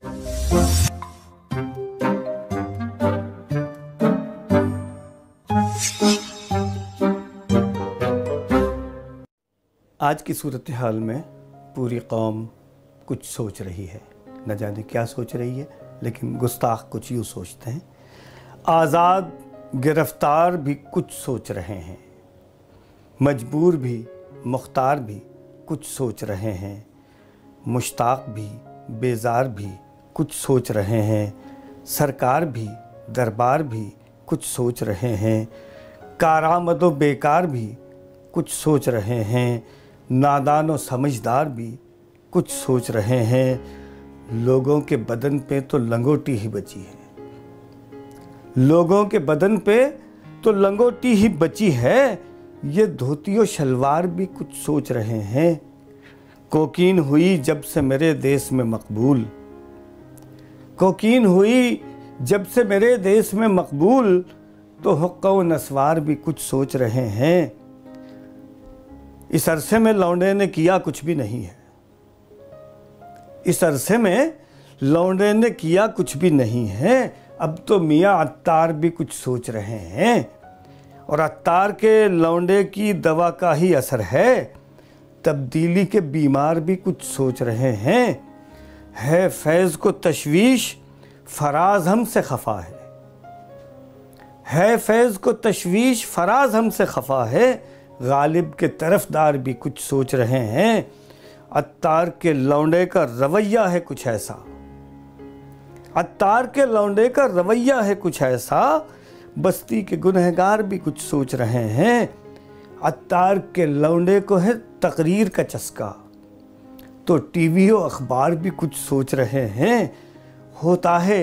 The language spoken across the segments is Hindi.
आज की सूरत हाल में पूरी कौम कुछ सोच रही है, न जाने क्या सोच रही है, लेकिन गुस्ताख कुछ यूँ सोचते हैं। आज़ाद गिरफ्तार भी कुछ सोच रहे हैं, मजबूर भी मुख्तार भी कुछ सोच रहे हैं, मुश्ताक भी बेजार भी कुछ सोच रहे हैं, सरकार भी दरबार भी कुछ सोच रहे हैं, कारामद व बेकार भी कुछ सोच रहे हैं, नादान व समझदार भी कुछ सोच रहे हैं। लोगों के बदन पे तो लंगोटी ही बची है, लोगों के बदन पे तो लंगोटी ही बची है, ये धोती और शलवार भी कुछ सोच रहे हैं। कोकीन हुई जब से मेरे देश में मकबूल, कोकीन हुई जब से मेरे देश में मकबूल, तो हुक्का व नस्वार भी कुछ सोच रहे हैं। इस अरसे में लौंडे ने किया कुछ भी नहीं है, इस अरसे में लौंडे ने किया कुछ भी नहीं है। अब तो मियाँ अत्तार भी कुछ सोच रहे हैं, और अत्तार के लौंडे की दवा का ही असर है। तब्दीली के बीमार भी कुछ सोच रहे हैं। है फैज़ को तशवीश फराज हमसे खफा है फैज़ को तशवीश फराज हमसे खफा है। गालिब के तरफदार भी कुछ सोच रहे हैं। अत्तार के लौंडे का रवैया है कुछ ऐसा, अत्तार के लौंडे का रवैया है कुछ ऐसा, बस्ती के गुनहगार भी कुछ सोच रहे हैं। अत्तार के लौंडे को है तकरीर का चस्का, तो टीवी और अखबार भी कुछ सोच रहे हैं। होता है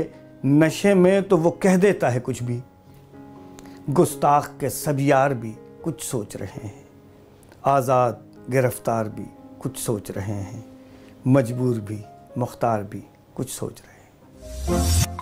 नशे में तो वो कह देता है कुछ भी, गुस्ताख के सब यार भी कुछ सोच रहे हैं। आज़ाद गिरफ्तार भी कुछ सोच रहे हैं, मजबूर भी मुख्तार भी कुछ सोच रहे हैं।